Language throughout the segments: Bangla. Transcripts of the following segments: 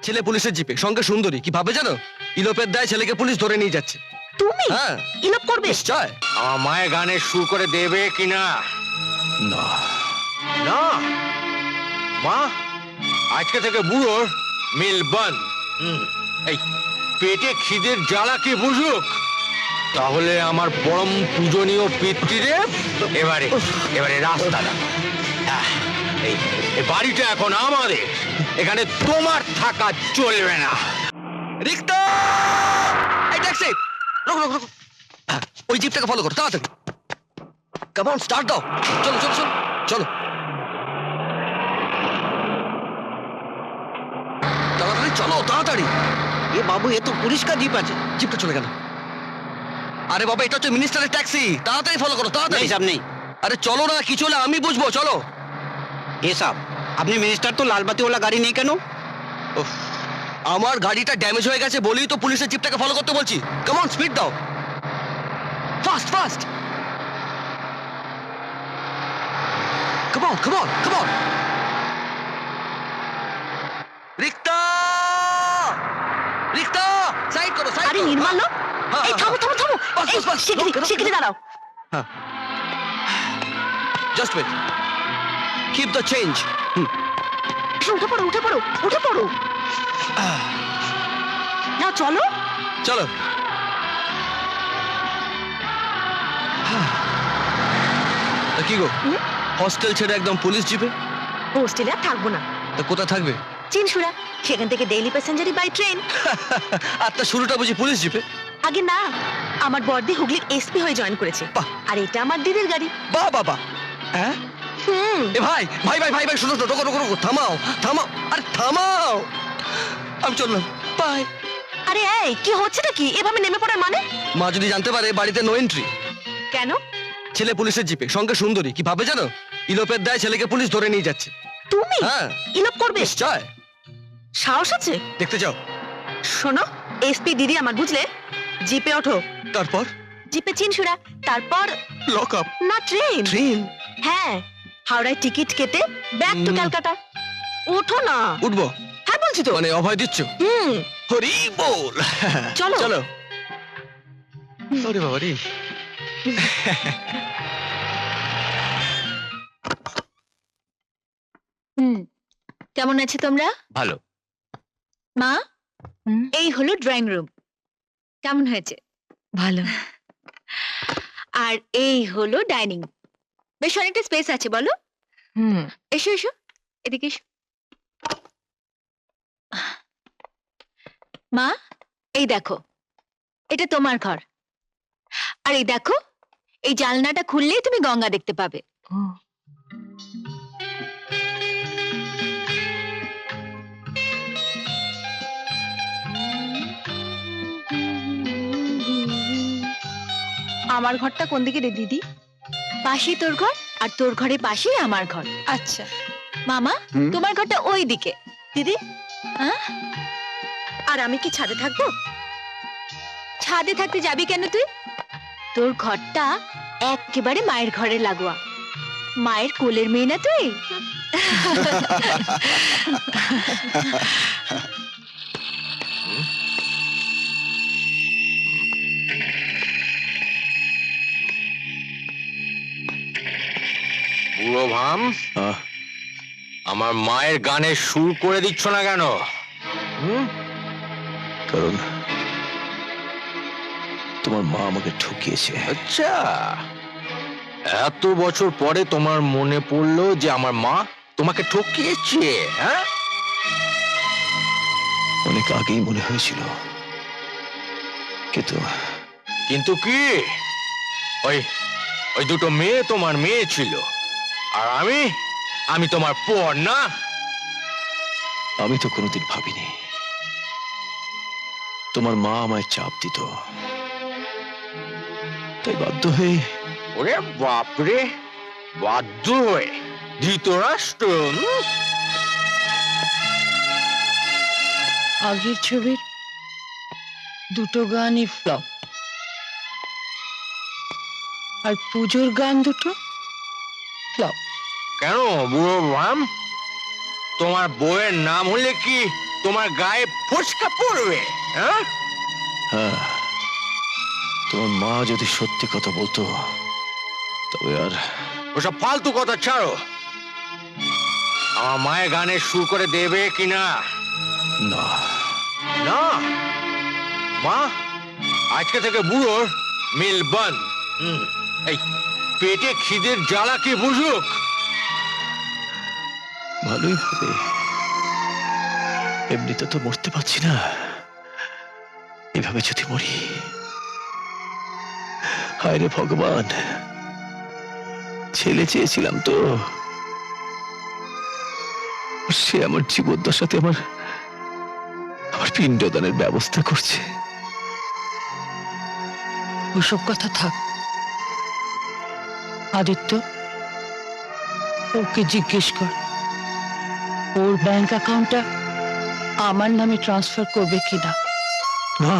ছেলে পুলিশের জিপে, সঙ্গে সুন্দরী। কি ভাবে জানো? ইলোপের দায় ছেলেকে পুলিশ ধরে নিয়ে যাচ্ছে। তুমি হ্যাঁ, ইলোপ করবে? নিশ্চয়। আমার মায়ের গানে সুর করে দেবে কিনা? না, না মা, আজকে থেকে বুড়োর মিল বন্ধ। এই পেটে খিদের জ্বালা কি বুঝুক, তাহলে আমার পরম পূজনীয় পিতৃদেব এবারে এবারে রাস্তাটা। এই এই বাড়িটা এখন আমাদের, এখানে তোমার থাকা চলবে না। রিক্তা! এই ট্যাক্সি! রুক রুক রুক। ওই জিপটাকে ফলো করো তাড়াতাড়ি। কাম অন, স্টার্ট দাও। চলো চলো চলো চলো তাড়াতাড়ি চলো, তাড়াতাড়ি। এ বাবু, এ তো পুলিশ কা জিপ আছে। জিপটা চলে গেল। আরে বাবা, এটা হচ্ছে মিনিস্টারের ট্যাক্সি। তাড়াতাড়ি ফলো করো, তাড়াতাড়ি। नहीं साहब नहीं। আরে চলো না, কি চলে আমি বুঝবো, চলো। ए साहब, अपने मिनिस्टर तो लाल बत्ती वाला गाड़ी नहीं কেন? উফ, আমার গাড়িটা ড্যামেজ হয়ে গেছে বলেই তো পুলিশের জিপটাকে ফলো করতে বলছি। কাম অন, স্পিড দাও, fast fast. Come on come on come on. Rikta! Rikta! Side করো, সাইড আরে করো। নির্মাল্য, হ্যাঁ, এই হ্যাঁ, থামো থামো থামো। বাস, এই বাস, বাস। শিগগিরই রোকো, রোকো, শিগগিরই দাঁড়াও। Just wait, keep the change. উঠে পড়ো উঠে পড়ো উঠে পড়ো। না চলো। চলো। তা কি গো, হস্টেল ছেড়ে একদম পুলিশ জিপে? হোস্টেলে আর থাকবো না। তা কোথায় থাকবে? চিনসুরা, সেখান থেকে ডেইলি প্যাসেঞ্জারি বাই ট্রেন। আর তার শুরুটা বুঝি পুলিশ জিপে? আগে না, আমার বর্দি হুগলির এসপি হয়ে জয়েন করেছে। বাহ। আর এটা আমার দিদির গাড়ি। বাহ বাবা। হ্যাঁ, এ ভাই ভাই ভাই ভাই ভাই, শুনো তো, রোকো রোকো রোকো, থামাও থামাও, আরে থামাও। আমি চললাম, বাই। আরে এই কি হচ্ছেটা কি? এভাবে নেমে পড়ার মানে? মা যদি জানতে পারে বাড়িতে নো এন্ট্রি। কেন? ছেলে পুলিশের জিপে, সঙ্গে সুন্দরী। কি ভাবে জানো? ইলোপের দায় ছেলেকে পুলিশ ধরে নিয়ে যাচ্ছে। তুমি হ্যাঁ, ইলোপ করবে? নিশ্চয়। সাহস আছে? দেখতে যাও। শোনো, এসপি দিদি আমার, বুঝলে? জিপে ওঠো। তারপর জিপে চিনসুরা, তারপর লক আপ। না ট্রেন। ট্রেন? হ্যাঁ, হাওড়ায় টিকিট কেটে ব্যাক টু ক্যালকাটা। ওঠো না। উঠবো? হ্যাঁ বলছি তো। মানে অভয় দিচ্ছ? হরি বল। চলো। চলো। ওরে বাবা রে। কেমন আছো তোমরা? ভালো। মা, এই হলো ড্রয়িং রুম। কেমন হয়েছে? ভালো। আর এই হলো ডাইনিং। বেশ অনেকটা স্পেস আছে, বলো? এসো এসো, এদিকে এসো। মা, এই দেখো, এটা তোমার ঘর। আর এই দেখো, এই জানলাটা খুললেই তুমি গঙ্গা দেখতে পাবে। আমার ঘরটা কোন দিকে রে দিদি? পাশেই তোর ঘর, আর তোর ঘরের পাশেই আমার ঘর। আচ্ছা। মামা, তোমার ঘরটা ওই দিকে। দিদি, হ্যাঁ? আর আমি কি ছাদে থাকবো? ছাদে থাকতে যাবি কেন তুই? তোর ঘরটা একেবারে মায়ের ঘরে লাগোয়া। মায়ের কোলের মেয়ে না তুই? বুড়ো ভাম, আমার মায়ের গানে সুর করে দিচ্ছ না কেন? কারণ তোমার মা আমাকে ঠকিয়েছে। আচ্ছা, এত বছর পরে তোমার মনে পড়লো যে আমার মা তোমাকে ঠকিয়েছে? হ্যাঁ, অনেক আগেই মনে হয়েছিল, কিন্তু কিন্তু কি? ওই ওই দুটো মেয়ে তোমার মেয়ে ছিল, আর আমি তোমার পর না? আমি তো কোনোদিন ভাবিনি তোমার মা আমায় চাপ দিত, তাই বাধ্য হয়ে। ওরে বাপরে, বাধ্য হয়ে? ধৃতরাষ্ট্র? আগের ছবির দুটো গানই ফ্লপ, আর পুজোর গান দুটো ফ্লপ। কেন বুড়ো ভাম, তোমার বউয়ের নাম হলে কি তোমার গায়ে ফোসকা পড়বে? হ্যাঁ, হ্যাঁ, তোমার মা যদি সত্যি কথা বলতো তবে আর ওসব ফালতু কথা ছাড়ো। আমার মায়ের গানে সুর করে দেবে কিনা? না। না মা, আজকে থেকে বুড়োর মিল বন্ধ। এই পেটে খিদের জ্বালা কি বুঝুক? ভালোই হবে, এমনিতে তো মরতে পারছি না, এভাবে যদি মরি। হায় রে ভগবান, ছেলে চেয়েছিলাম তো, সে আমার জীবদ্দশাতে আমার পিণ্ডদানের ব্যবস্থা করছে। ওসব কথা থাক। আদিত্য, ওকে জিজ্ঞেস কর ওর ব্যাংক অ্যাকাউন্টটা আমার নামে ট্রান্সফার করবে কিনা। না,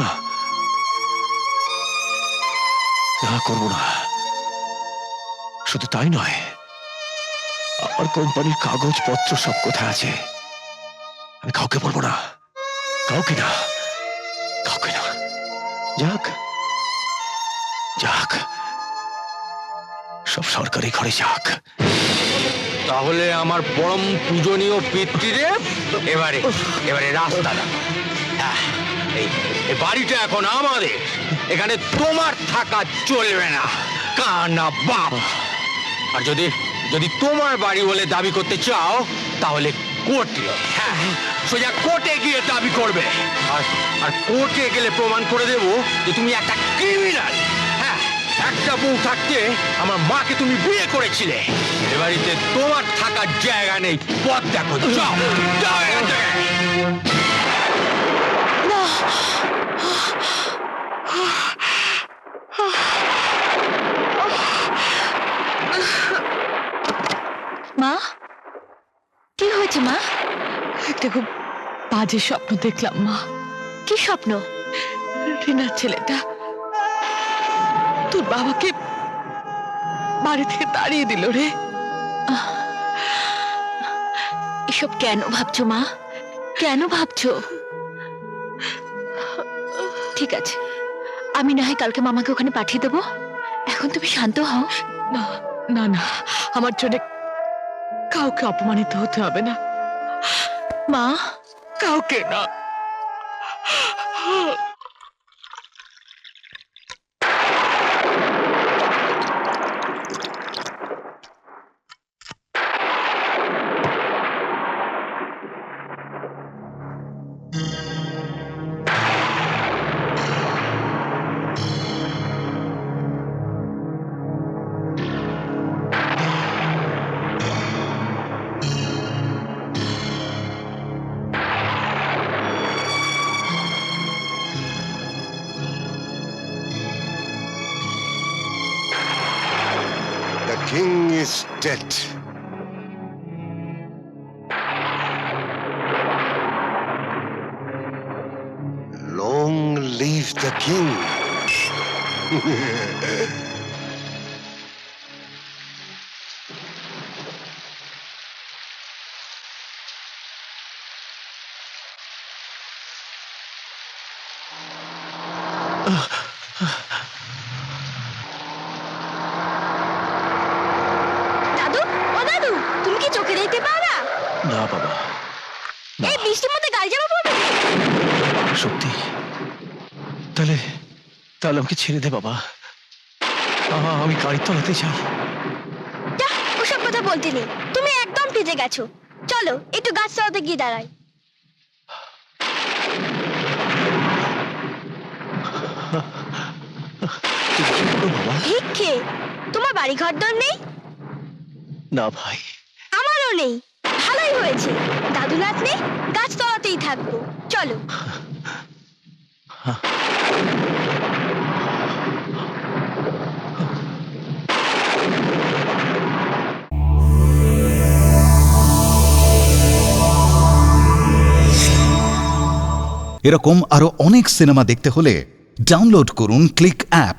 না করবো না। শুধু তাই নয়, আমার কোম্পানির কাগজপত্র সব কোথায় আছে আমি কাউকে বলবো না, কাউকে না, কাউকে না। যাক যাক, সব সরকারি ঘরে যাক। তাহলে আমার পরম পূজনীয় পিতৃদেব, এবারে এবারে রাস্তাটা। এই বাড়িটা এখন আমাদের, এখানে তোমার থাকা চলবে না, কানা বাপ। আর যদি যদি তোমার বাড়ি বলে দাবি করতে চাও তাহলে কোর্টে, হ্যাঁ সোজা কোর্টে গিয়ে দাবি করবে। আর আর কোর্টে গেলে প্রমাণ করে দেব যে তুমি একটা ক্রিমিনাল। হ্যাঁ, একটা বউ থাকতে আমার মাকে তুমি বিয়ে করেছিলে। এ বাড়িতে তোমার থাকার জায়গা নেই, পথ দেখো, যাও যাও এখান থেকে। মা, কি হয়েছে মা? একটা খুব বাজে স্বপ্ন দেখলাম মা। কি স্বপ্ন? রিনার ছেলেটা তোর বাবাকে বাড়ি থেকে তাড়িয়ে দিল রে। এসব কেন ভাবছো মা? কেন ভাবছো? ঠিক আছে, আমি না হয় কালকে মামাকে ওখানে পাঠিয়ে দেবো। এখন তুমি শান্ত হও। না না না, আমার জন্য কাউকে অপমানিত হতে হবে না, মা, কাউকে না। The king is dead. Long live the king. দাদু, ও দাদু, তুমি কি চোখে দেখতে পাও না? না বাবা, এই বৃষ্টির মধ্যে গাড়ি চাপা পড়বে। সত্যি? তাহলে তাহলে আমাকে ছেড়ে দে বাবা, আমি গাড়ি চালাতে চাই। যা, ওসব কথা বলতে নেই, তুমি একদম ভিজে গেছো। চলো একটু গাছ তলাতে গিয়ে দাঁড়াই। তুমি কি করো বাবা? ভিক্ষে? তোমার বাড়ি ঘর দর নেই? না ভাই, আমারও নেই। ভালোই হয়েছে, দাদু নাতনি গাছ তলাতেই থাকবো। চলো। এরকম আরো অনেক সিনেমা দেখতে হলে ডাউনলোড করুন ক্লিক অ্যাপ।